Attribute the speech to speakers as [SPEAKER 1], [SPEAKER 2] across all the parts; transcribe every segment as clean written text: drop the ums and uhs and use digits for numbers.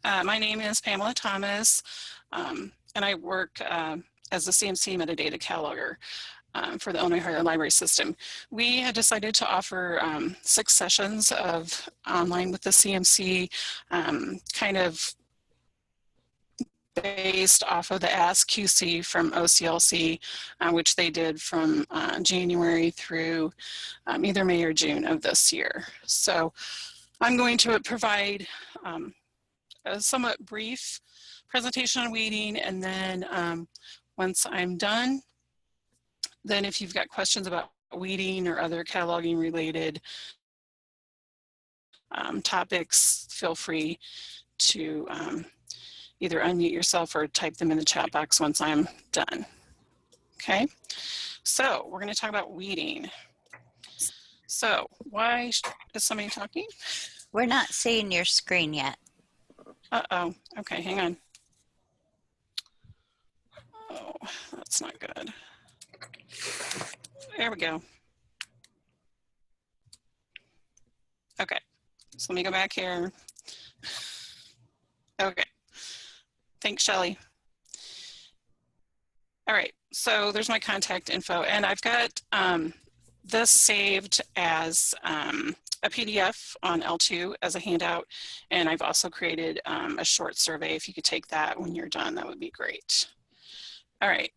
[SPEAKER 1] My name is Pamela Thomas, and I work as a CMC metadata cataloger for the Illinois Higher Library System. We had decided to offer 6 sessions of online with the CMC, kind of based off of the Ask QC from OCLC, which they did from January through either May or June of this year. So I'm going to provide a somewhat brief presentation on weeding, and then once I'm done, then if you've got questions about weeding or other cataloging related topics, feel free to either unmute yourself or type them in the chat box once I'm done. Okay, so we're going to talk about weeding. So why is somebody talking?
[SPEAKER 2] We're not seeing your screen yet.
[SPEAKER 1] Uh-oh, okay, hang on. Oh, that's not good. There we go. Okay, so let me go back here. Okay, thanks, Shelley. All right, so there's my contact info, and I've got this saved as a PDF on L2 as a handout, and I've also created a short survey. If you could take that when you're done, that would be great. All right.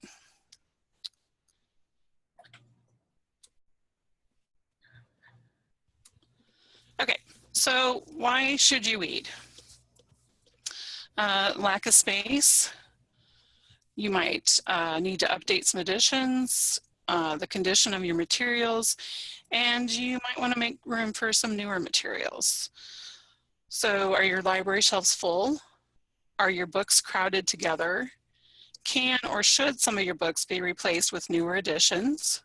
[SPEAKER 1] Okay, so why should you weed? Lack of space. You might need to update some additions, the condition of your materials, and you might want to make room for some newer materials. So are your library shelves full? Are your books crowded together? Can or should some of your books be replaced with newer editions?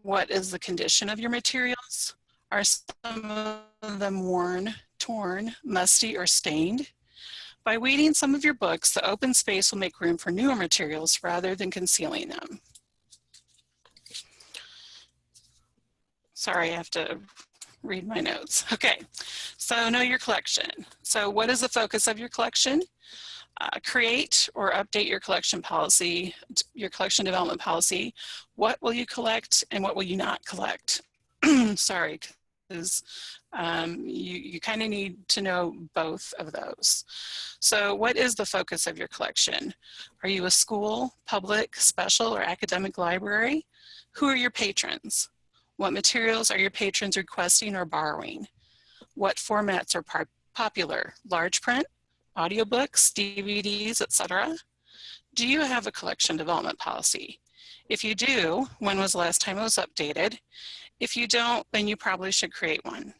[SPEAKER 1] What is the condition of your materials? Are some of them worn, torn, musty, or stained? By weeding some of your books, the open space will make room for newer materials rather than concealing them. Sorry, I have to read my notes. Okay, so know your collection. So what is the focus of your collection? Create or update your collection policy, your collection development policy. What will you collect and what will you not collect? Sorry, because you kind of need to know both of those. So what is the focus of your collection? Are you a school, public, special, or academic library? Who are your patrons? What materials are your patrons requesting or borrowing? What formats are popular? Large print, audiobooks, DVDs, etc.? Do you have a collection development policy? If you do, when was the last time it was updated? If you don't, then you probably should create one.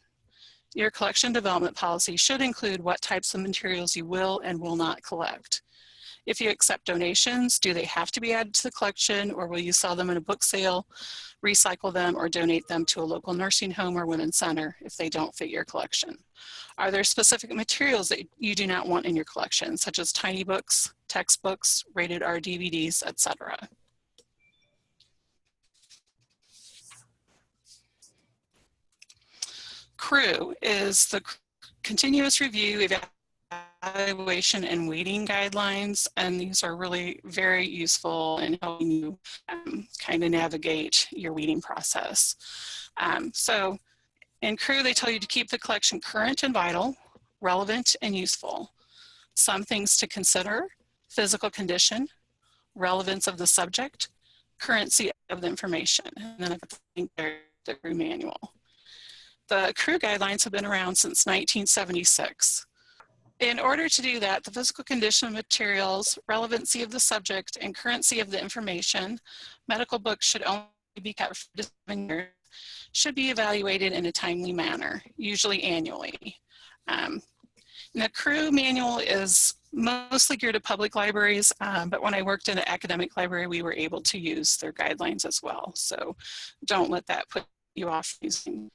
[SPEAKER 1] Your collection development policy should include what types of materials you will and will not collect. If you accept donations, do they have to be added to the collection, or will you sell them in a book sale, recycle them, or donate them to a local nursing home or women's center if they don't fit your collection? Are there specific materials that you do not want in your collection, such as tiny books, textbooks, rated R DVDs, etc.? CREW is the Continuous Review, Evaluation, and Weeding Guidelines, and these are really very useful in helping you kind of navigate your weeding process. So in CREW, they tell you to keep the collection current and vital, relevant and useful. Some things to consider: physical condition, relevance of the subject, currency of the information, and then I've got the link there, the CREW manual. The CREW guidelines have been around since 1976. In order to do that, the physical condition of materials, relevancy of the subject, and currency of the information, medical books should only be kept for 7 years, should be evaluated in a timely manner, usually annually. The CREW manual is mostly geared to public libraries, but when I worked in an academic library, we were able to use their guidelines as well. So don't let that put you off using.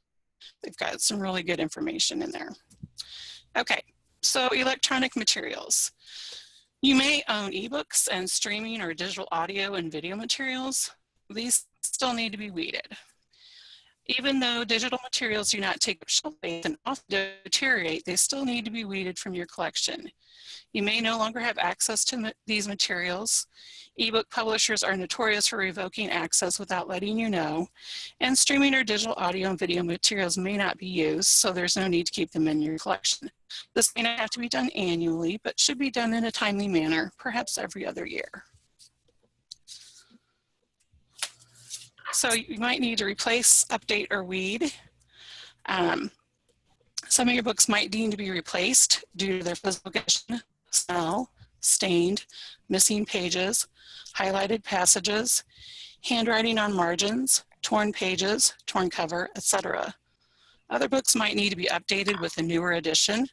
[SPEAKER 1] They've got some really good information in there. Okay, so electronic materials. You may own ebooks and streaming or digital audio and video materials. These still need to be weeded. Even though digital materials do not take up shelf space and often deteriorate, they still need to be weeded from your collection. You may no longer have access to these materials. Ebook publishers are notorious for revoking access without letting you know, and streaming or digital audio and video materials may not be used, so there's no need to keep them in your collection. This may not have to be done annually, but should be done in a timely manner, perhaps every other year. So you might need to replace, update, or weed. Some of your books might need to be replaced due to their physical condition, smell, stained, missing pages, highlighted passages, handwriting on margins, torn pages, torn cover, etc. Other books might need to be updated with a newer edition.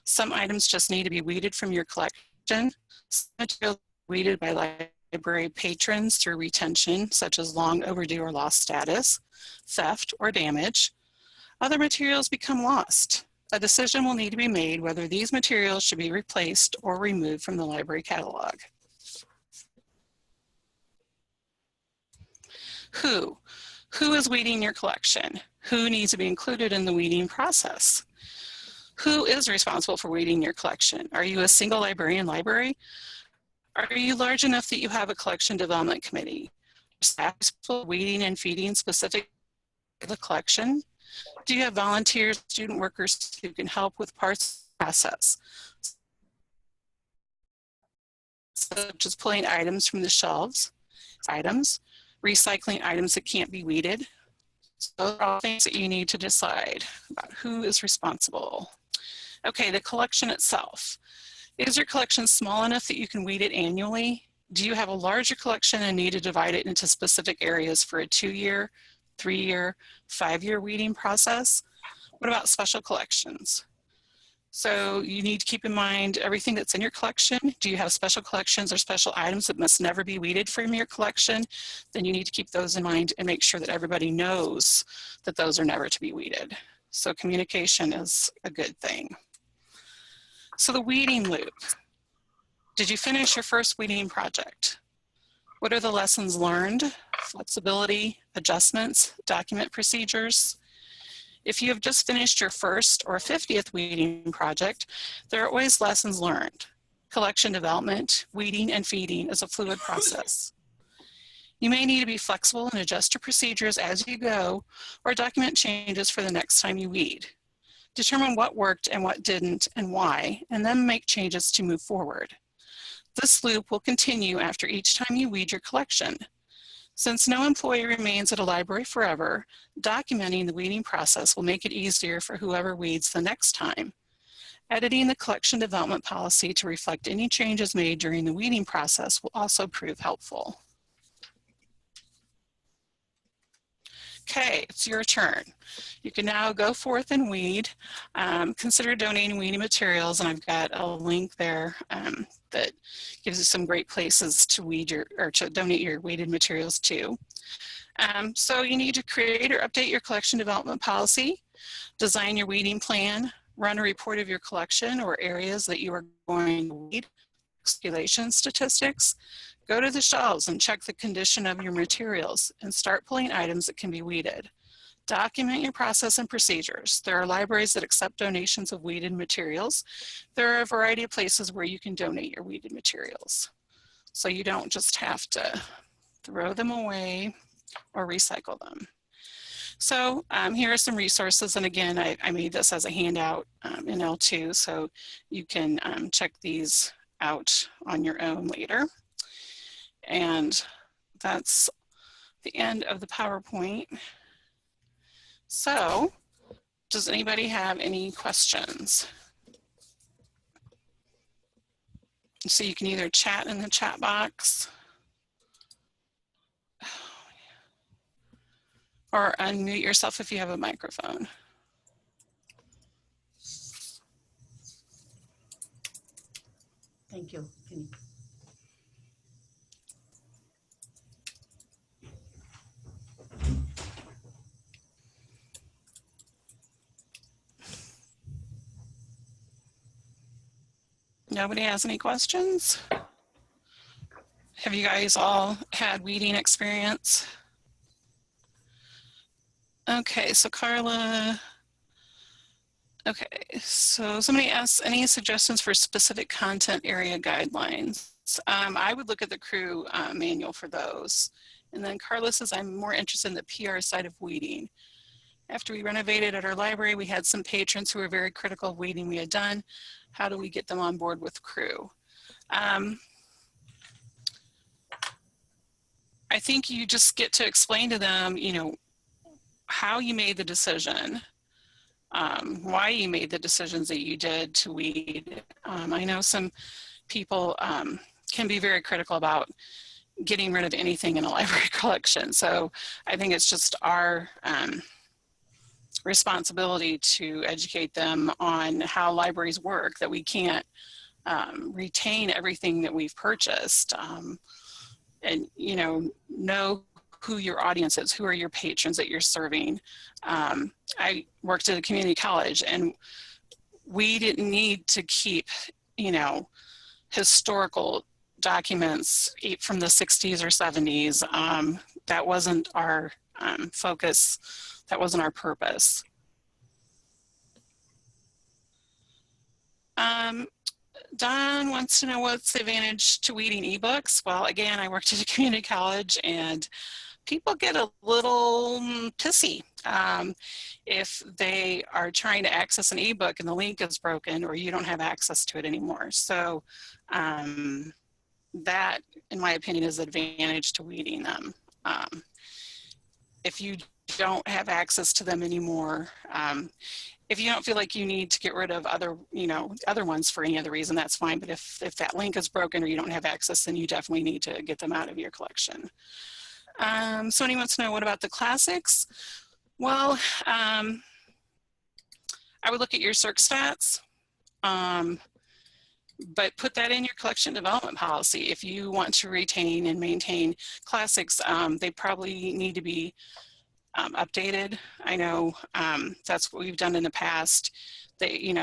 [SPEAKER 1] Some items just need to be weeded from your collection. Some materials are weeded by library patrons through retention, such as long overdue or lost status, theft, or damage. Other materials become lost. A decision will need to be made whether these materials should be replaced or removed from the library catalog. Who is weeding your collection? Who needs to be included in the weeding process? Who is responsible for weeding your collection? Are you a single librarian library? Are you large enough that you have a collection development committee? Staff for weeding and feeding specific to the collection? Do you have volunteers, student workers who can help with parts of the process, such as pulling items from the shelves, recycling items that can't be weeded? So those are all things that you need to decide about who is responsible. Okay, the collection itself. Is your collection small enough that you can weed it annually? Do you have a larger collection and need to divide it into specific areas for a 2-year, 3-year, 5-year weeding process? What about special collections? So you need to keep in mind everything that's in your collection. Do you have special collections or special items that must never be weeded from your collection? Then you need to keep those in mind and make sure that everybody knows that those are never to be weeded. So communication is a good thing. So the weeding loop. Did you finish your first weeding project? What are the lessons learned? Flexibility, adjustments, document procedures. If you have just finished your first or 50th weeding project, there are always lessons learned. Collection development, weeding, and feeding is a fluid process. You may need to be flexible and adjust your procedures as you go, or document changes for the next time you weed. Determine what worked and what didn't and why, and then make changes to move forward. This loop will continue after each time you weed your collection. Since no employee remains at a library forever, documenting the weeding process will make it easier for whoever weeds the next time. Editing the collection development policy to reflect any changes made during the weeding process will also prove helpful. Okay, it's your turn. You can now go forth and weed. Consider donating weeding materials, and I've got a link there that gives you some great places to weed or to donate your weeded materials to. So you need to create or update your collection development policy, design your weeding plan, run a report of your collection or areas that you are going to weed, circulation statistics. Go to the shelves and check the condition of your materials and start pulling items that can be weeded. Document your process and procedures. There are libraries that accept donations of weeded materials. There are a variety of places where you can donate your weeded materials. So you don't just have to throw them away or recycle them. So here are some resources. And again, I made this as a handout in L2, so you can check these out on your own later. And that's the end of the PowerPoint. So, does anybody have any questions? So you can either chat in the chat box or unmute yourself if you have a microphone.
[SPEAKER 3] Thank you.
[SPEAKER 1] Nobody has any questions? Have you guys all had weeding experience? Okay, so Carla, okay, so somebody asks, any suggestions for specific content area guidelines? I would look at the crew manual for those. And then Carla says, I'm more interested in the PR side of weeding. After we renovated at our library, we had some patrons who were very critical of weeding we had done. How do we get them on board with crew? I think you just get to explain to them, you know, how you made the decision, why you made the decisions that you did to weed. I know some people can be very critical about getting rid of anything in a library collection. So I think it's just our responsibility to educate them on how libraries work, that we can't retain everything that we've purchased. And, you know who your audience is, who are your patrons that you're serving. I worked at a community college and we didn't need to keep, you know, historical documents from the 60s or 70s. That wasn't our focus. That wasn't our purpose. Don wants to know what's the advantage to weeding ebooks. Well, again, I worked at a community college and people get a little pissy if they are trying to access an ebook and the link is broken or you don't have access to it anymore. So that, in my opinion, is an advantage to weeding them. If you don't have access to them anymore, if you don't feel like you need to get rid of other ones for any other reason, that's fine. But if that link is broken or you don't have access, then you definitely need to get them out of your collection. Somebody wants to know, what about the classics? Well, I would look at your circ stats, but put that in your collection development policy. If you want to retain and maintain classics, they probably need to be updated. I know that's what we've done in the past.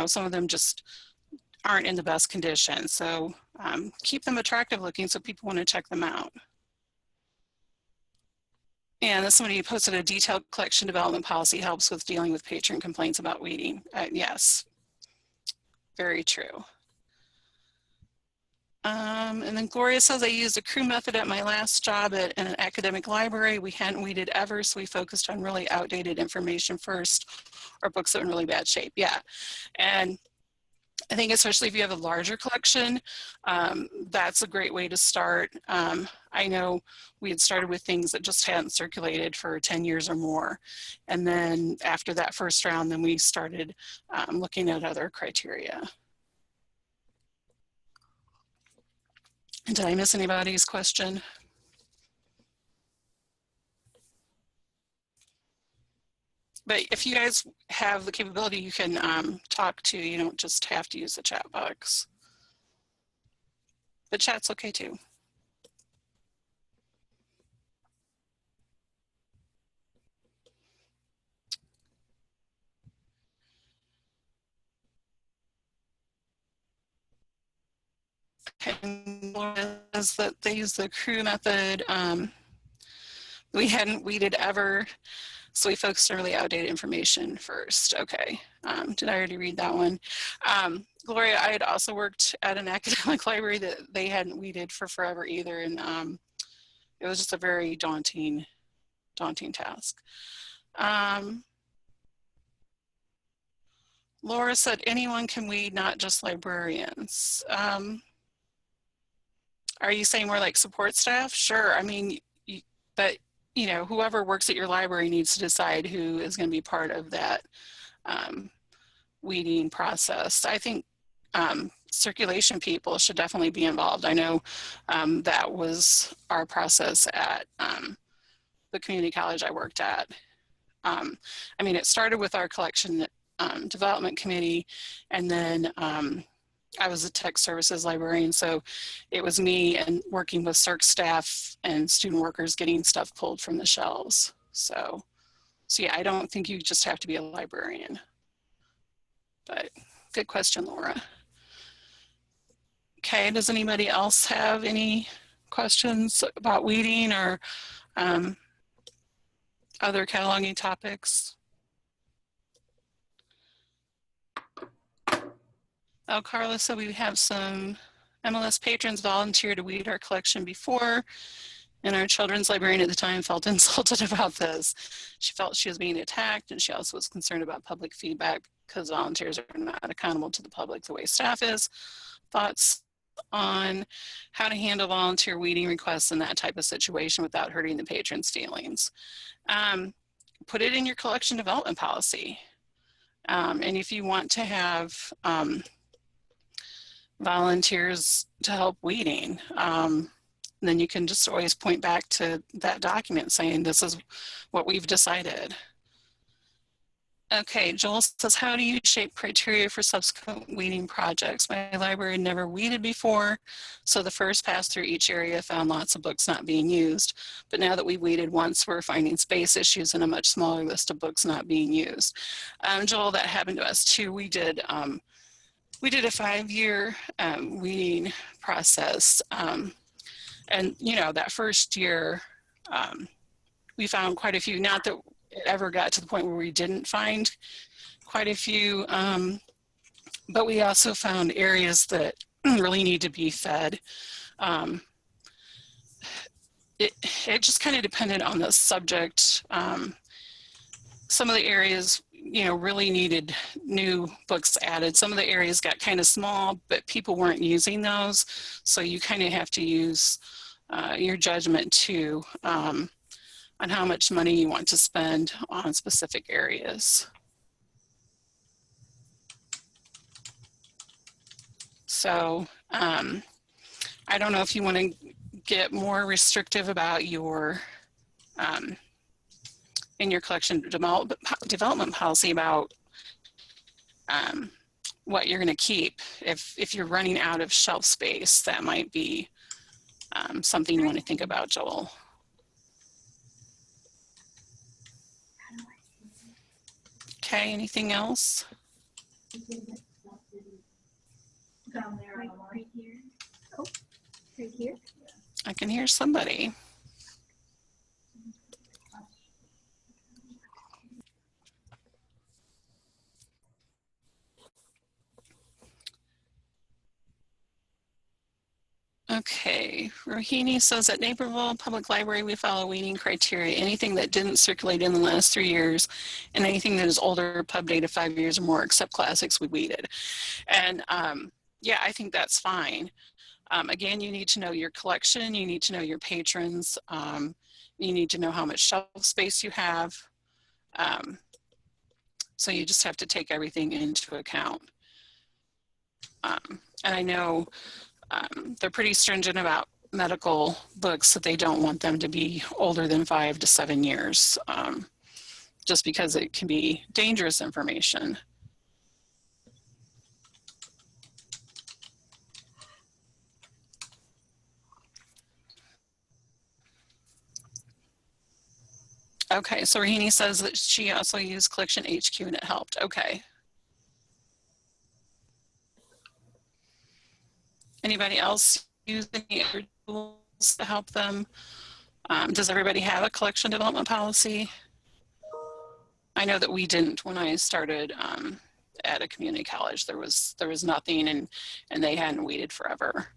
[SPEAKER 1] Some of them just aren't in the best condition. So keep them attractive looking so people want to check them out. And somebody posted, a detailed collection development policy helps with dealing with patron complaints about weeding. Yes, very true. And then Gloria says, I used a crew method at my last job at an academic library. We hadn't weeded ever, so we focused on really outdated information first, or books that were in really bad shape. Yeah, and I think especially if you have a larger collection, that's a great way to start. I know we had started with things that just hadn't circulated for 10 years or more. And then after that first round, then we started looking at other criteria. Did I miss anybody's question? But if you guys have the capability, you can talk to, you don't just have to use the chat box. But chat's okay too. Is that they use the crew method. We hadn't weeded ever, so we focused on really outdated information first. Okay, did I already read that one? Gloria, I had also worked at an academic library that they hadn't weeded for forever either, and it was just a very daunting task. Laura said, anyone can weed, not just librarians. Are you saying more like support staff? Sure. I mean, but you know, whoever works at your library needs to decide who is going to be part of that weeding process. I think circulation people should definitely be involved. I know that was our process at the community college I worked at. I mean, it started with our collection development committee, and then I was a tech services librarian, so it was me and working with circ staff and student workers getting stuff pulled from the shelves. So yeah, I don't think you just have to be a librarian. But good question, Laura. Okay, does anybody else have any questions about weeding or Other cataloging topics? Oh, Carla, so we have some MLS patrons volunteer to weed our collection before, and our children's librarian at the time felt insulted about this. She felt she was being attacked, and she also was concerned about public feedback because volunteers are not accountable to the public the way staff is. Thoughts on how to handle volunteer weeding requests in that type of situation without hurting the patrons' feelings? Put it in your collection development policy. And if you want to have volunteers to help weeding, then you can just always point back to that document saying this is what we've decided. Okay, Joel says, how do you shape criteria for subsequent weeding projects? My library never weeded before, so the first pass through each area found lots of books not being used. But now that we weeded once, we're finding space issues and a much smaller list of books not being used. Joel, that happened to us too. We did a 5-year weeding process. And you know, that first year, we found quite a few, not that it ever got to the point where we didn't find quite a few, but we also found areas that really need to be fed. It just kind of depended on the subject. Some of the areas, you know, really needed new books added. Some of the areas got kind of small, but people weren't using those. So you kind of have to use your judgment too, on how much money you want to spend on specific areas. So I don't know if you want to get more restrictive about your, in your collection development policy about what you're going to keep. If you're running out of shelf space, that might be something you want to think about, Joel. Okay, anything else?
[SPEAKER 3] Right here. Oh, right here.
[SPEAKER 1] I can hear somebody. Okay, Rohini says at Naperville Public Library, we follow weeding criteria. Anything that didn't circulate in the last 3 years and anything that is older, pub data 5 years or more, except classics, we weeded. And yeah, I think that's fine. Again, you need to know your collection. You need to know your patrons. You need to know how much shelf space you have. So you just have to take everything into account. And I know they're pretty stringent about medical books, that they don't want them to be older than 5 to 7 years, just because it can be dangerous information. Okay, so Rahini says that she also used Collection HQ and it helped. Okay. Anybody else use any other tools to help them? Does everybody have a collection development policy? I know that we didn't when I started at a community college. There was nothing, and they hadn't weeded forever.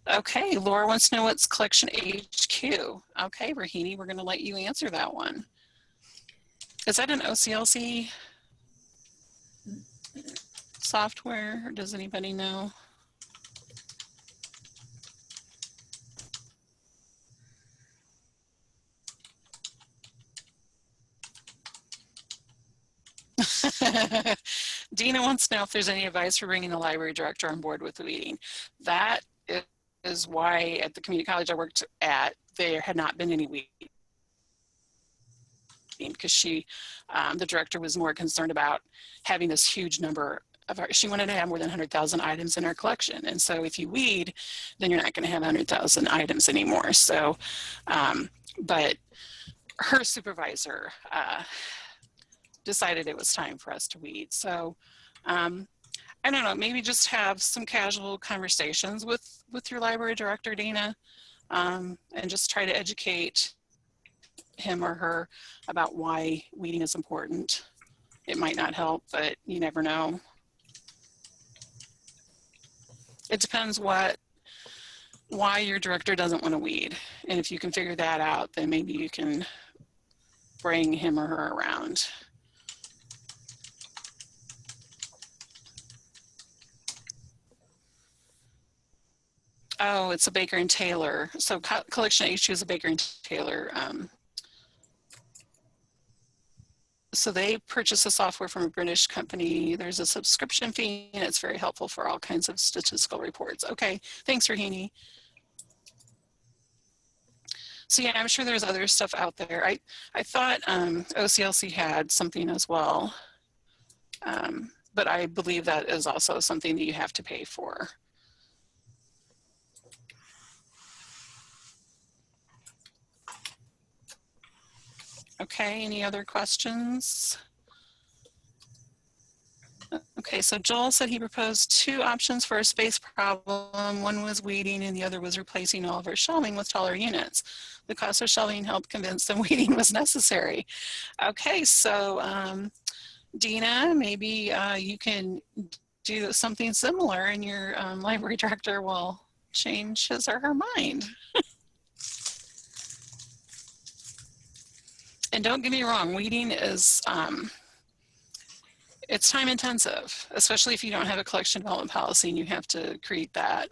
[SPEAKER 1] Okay, Laura wants to know what's Collection HQ. Okay, Rahini, we're going to let you answer that one. Is that an OCLC software, or does anybody know? Dina wants to know if there's any advice for bringing the library director on board with the weeding. That is why at the community college I worked at, there had not been any weeding, because she, the director, was more concerned about having this huge number of she wanted to have more than 100,000 items in her collection. And so if you weed, then you're not going to have 100,000 items anymore. So, but her supervisor decided it was time for us to weed. So I don't know, maybe just have some casual conversations with your library director, Dana, and just try to educate him or her about why weeding is important. It might not help, but you never know. It depends why your director doesn't want to weed. And if you can figure that out, then maybe you can bring him or her around. Oh, it's a Baker and Taylor. So Collection HQ is a Baker and Taylor. So they purchase the software from a British company. There's a subscription fee, and it's very helpful for all kinds of statistical reports. Okay, thanks, Rahini. So yeah, I'm sure there's other stuff out there. I thought OCLC had something as well, but I believe that is also something that you have to pay for. Okay, any other questions? Okay, so Joel said he proposed 2 options for a space problem. One was weeding and the other was replacing all of our shelving with taller units. The cost of shelving helped convince them weeding was necessary. Okay, so Dina, maybe you can do something similar and your library director will change his or her mind. And don't get me wrong, weeding is, it's time intensive, especially if you don't have a collection development policy and you have to create that.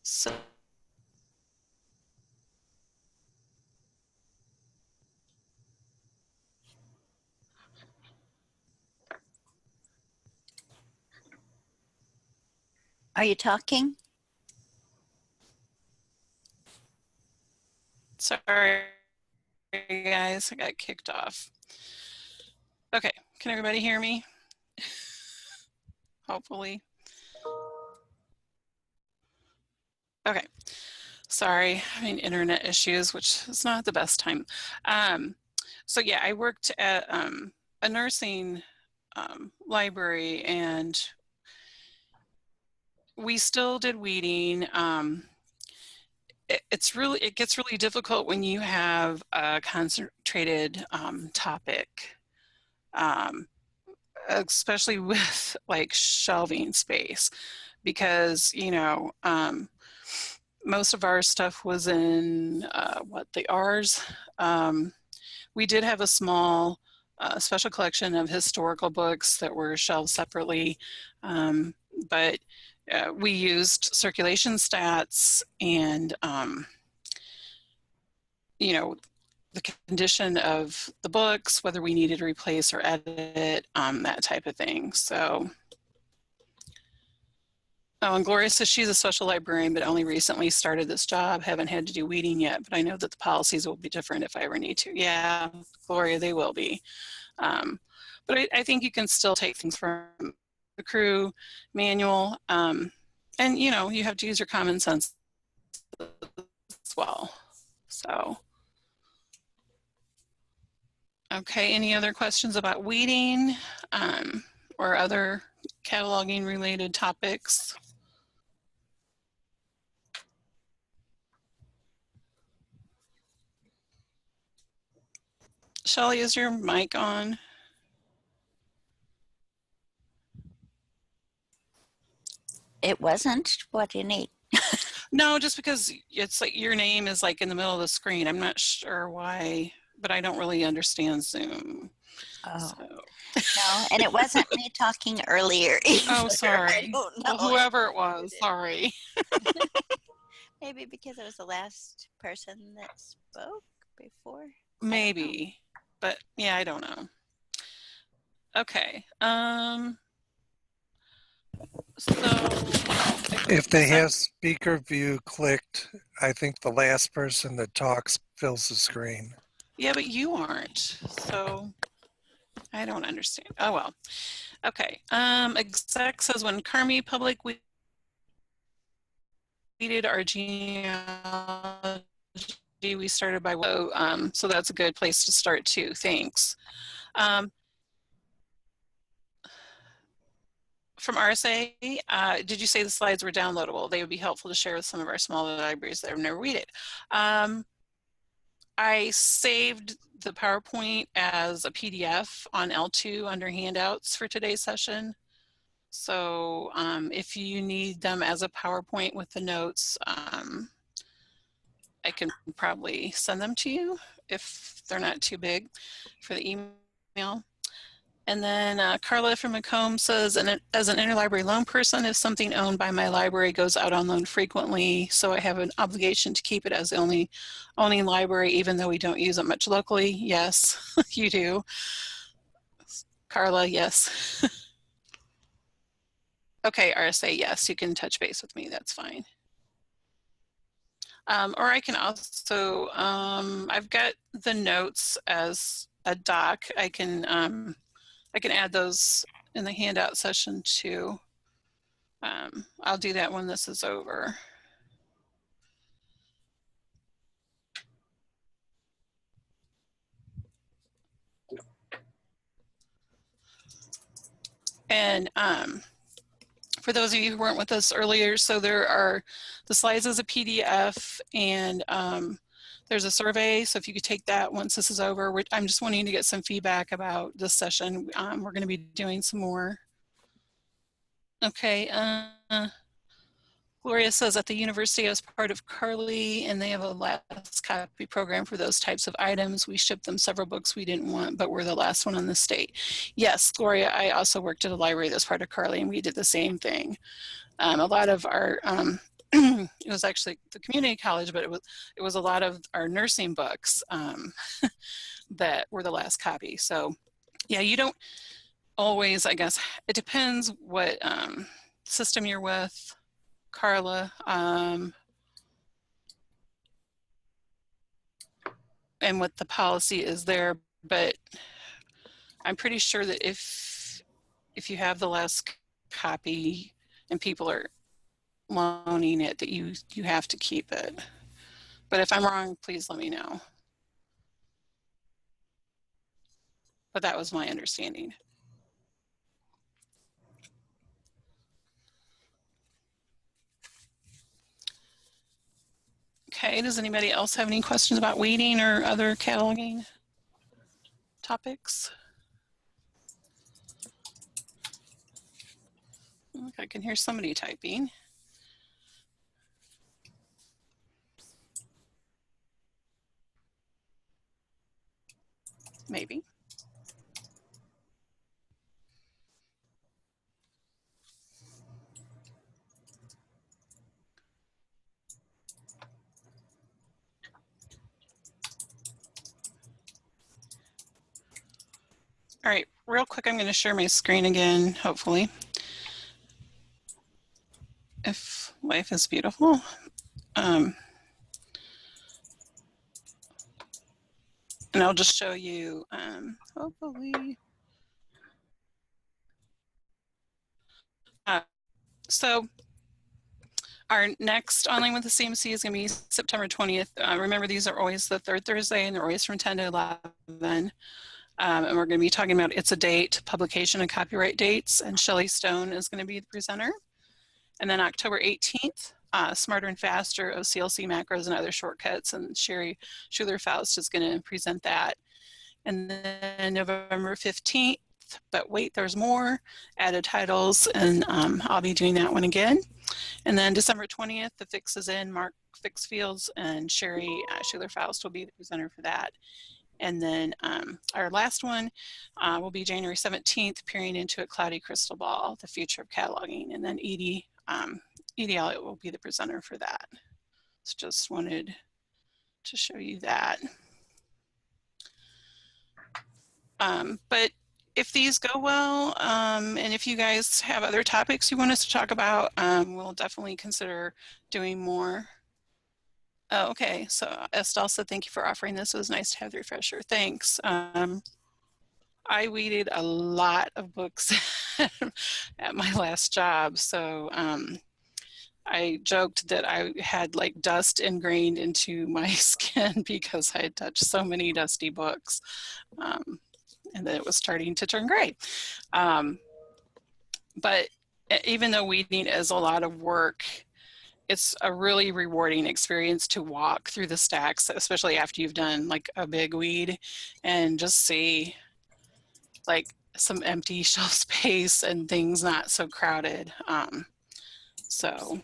[SPEAKER 1] So
[SPEAKER 2] Are you talking?
[SPEAKER 1] sorry, guys, I got kicked off. Okay, can everybody hear me? Hopefully. Okay, sorry, having internet issues, which is not the best time. So yeah, I worked at a nursing library, and we still did weeding. It gets really difficult when you have a concentrated topic, especially with like shelving space, because most of our stuff was in the R's. We did have a small special collection of historical books that were shelved separately, but we used circulation stats and the condition of the books, whether we needed to replace or edit, that type of thing. So, oh, and Gloria says she's a special librarian, but only recently started this job. Haven't had to do weeding yet, but I know that the policies will be different if I ever need to. Yeah, Gloria, they will be. But I think you can still take things from the crew manual, and you have to use your common sense as well. So. Okay, any other questions about weeding or other cataloging related topics? Shelley, is your mic on?
[SPEAKER 2] It wasn't. What do you need?
[SPEAKER 1] No, just because it's like your name is like in the middle of the screen. I'm not sure why, but I don't really understand Zoom.
[SPEAKER 2] Oh,
[SPEAKER 1] So.
[SPEAKER 2] no, and it wasn't me talking earlier either.
[SPEAKER 1] Oh, sorry.
[SPEAKER 2] I don't know.
[SPEAKER 1] Well, whoever it was, sorry.
[SPEAKER 2] Maybe because I was the last person that spoke before.
[SPEAKER 1] Maybe, but yeah, I don't know. Okay. So
[SPEAKER 4] if they have speaker view clicked, I think the last person that talks fills the screen.
[SPEAKER 1] Yeah, but you aren't, so I don't understand. Oh well. Okay, exec says when Carmi Public we did our genealogy, we started by, so that's a good place to start too, thanks. From RSA, did you say the slides were downloadable? They would be helpful to share with some of our smaller libraries that have never read it. I saved the PowerPoint as a PDF on L2 under handouts for today's session. So if you need them as a PowerPoint with the notes, I can probably send them to you if they're not too big for the email. And then Carla from Macomb says, as an interlibrary loan person, if something owned by my library goes out on loan frequently, so I have an obligation to keep it as the only owning library, even though we don't use it much locally. Yes, you do. Carla, yes. Okay, RSA, yes, you can touch base with me, that's fine. Or I can also, I've got the notes as a doc. I can add those in the handout session too. I'll do that when this is over. And for those of you who weren't with us earlier, so there are the slides as a PDF, and there's a survey. So if you could take that once this is over, I'm just wanting to get some feedback about this session. We're going to be doing some more. Okay. Gloria says at the university as part of Carly, and they have a last copy program for those types of items. We shipped them several books we didn't want, but we're the last one on the state. Yes, Gloria, I also worked at a library that's part of Carly, and we did the same thing. A lot of our, it was actually the community college, but it was a lot of our nursing books that were the last copy. So yeah, you don't always, I guess, it depends what system you're with. Carla, and what the policy is there, but I'm pretty sure that if you have the last copy and people are loaning it, that you have to keep it. But if I'm wrong, please let me know. But that was my understanding. Okay, does anybody else have any questions about weighting or other cataloging topics? Okay, I can hear somebody typing. Maybe. All right, real quick, I'm going to share my screen again, hopefully. If life is beautiful. And I'll just show you, hopefully. So our next Online with the CMC is going to be September 20th. Remember, these are always the third Thursday, and they're always from 10 to 11. And we're going to be talking about It's a Date, publication and copyright dates, and Shelley Stone is going to be the presenter. And then October 18th, Smarter and Faster of CLC macros and other shortcuts, and Sherry Schuler-Faust is going to present that. And then November 15th, but wait, there's more, added titles, and I'll be doing that one again. And then December 20th, the Fix is in, Mark Fixfields and Sherry Schuler-Faust will be the presenter for that. And then our last one will be January 17th, Peering into a Cloudy Crystal Ball, the Future of Cataloging. And then Edie Elliott will be the presenter for that. So just wanted to show you that. But if these go well, and if you guys have other topics you want us to talk about, we'll definitely consider doing more. Oh, okay, so Estelle said, thank you for offering this. It was nice to have the refresher. Thanks. I weeded a lot of books at my last job. So I joked that I had like dust ingrained into my skin because I had touched so many dusty books, and that it was starting to turn gray. But even though weeding is a lot of work, it's a really rewarding experience to walk through the stacks, especially after you've done like a big weed, and just see like some empty shelf space and things not so crowded. So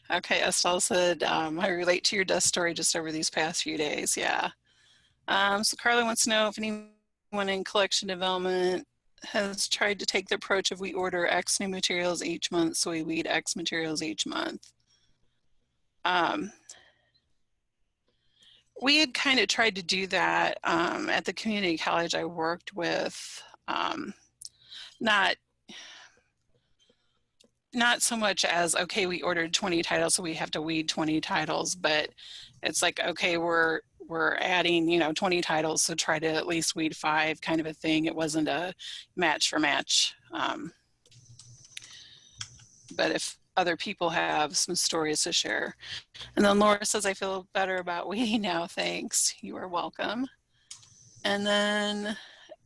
[SPEAKER 1] okay, Estelle said, I relate to your dust story just over these past few days. Yeah. So Carla wants to know if anyone in collection development has tried to take the approach of we order X new materials each month, so we weed X materials each month. We had kind of tried to do that at the community college I worked with. Not so much as, okay, we ordered 20 titles, so we have to weed 20 titles, but it's like, okay, we're adding, 20 titles, so try to at least weed 5 kind of a thing. It wasn't a match for match. But if other people have some stories to share. And then Laura says, I feel better about weeding now, thanks. You are welcome. And then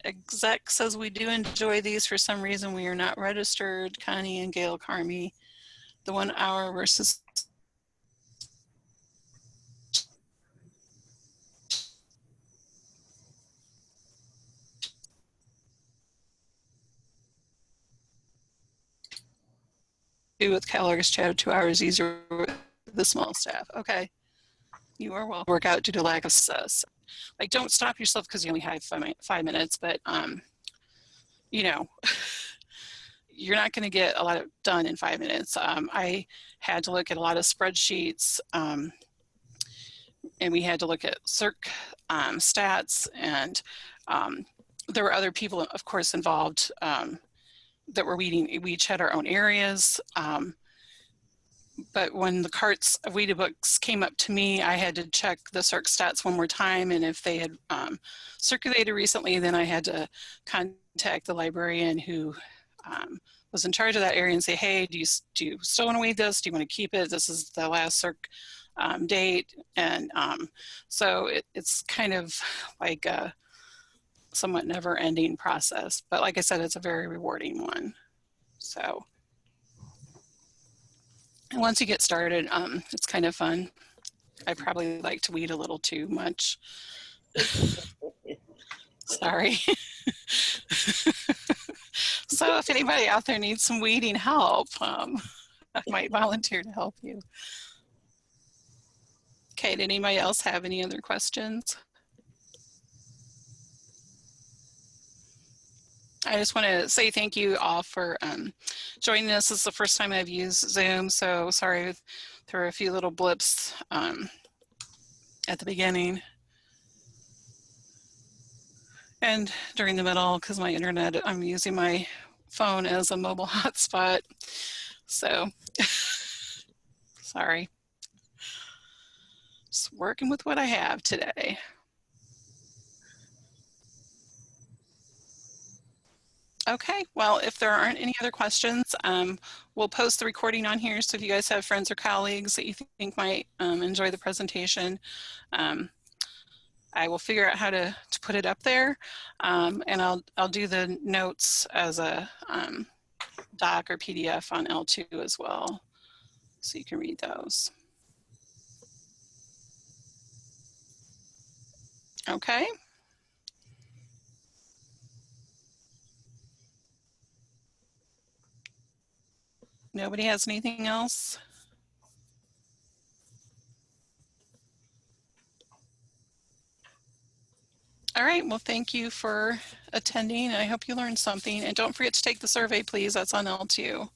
[SPEAKER 1] Exec says we do enjoy these. For some reason, we are not registered. Connie and Gail Carmi, the 1 hour versus with Keller's chat 2 hours easier with the small staff. Okay, you are welcome. Work out due to lack of success. Like, don't stop yourself because you only have 5 minutes, but you're not going to get a lot done in 5 minutes. I had to look at a lot of spreadsheets, and we had to look at circ stats, and there were other people, of course, involved that were weeding. We each had our own areas. But when the carts of weeded books came up to me, I had to check the circ stats one more time, and if they had circulated recently, then I had to contact the librarian who was in charge of that area and say, hey, do you still want to weed this? Do you want to keep it? This is the last circ date. And so it's kind of like a somewhat never-ending process. But like I said, it's a very rewarding one. So, and once you get started, it's kind of fun. I probably like to weed a little too much. Sorry. So if anybody out there needs some weeding help, I might volunteer to help you. Okay, did anybody else have any other questions? I just want to say thank you all for joining us. This is the first time I've used Zoom, so sorry if there were a few little blips at the beginning and during the middle because my internet, I'm using my phone as a mobile hotspot. So sorry. Just working with what I have today. Okay, well, if there aren't any other questions, we'll post the recording on here. So if you guys have friends or colleagues that you think might enjoy the presentation, I will figure out how to put it up there. And I'll do the notes as a doc or PDF on L2 as well. So you can read those. Okay. Nobody has anything else? All right, well, thank you for attending. I hope you learned something. And don't forget to take the survey, please. That's on L2.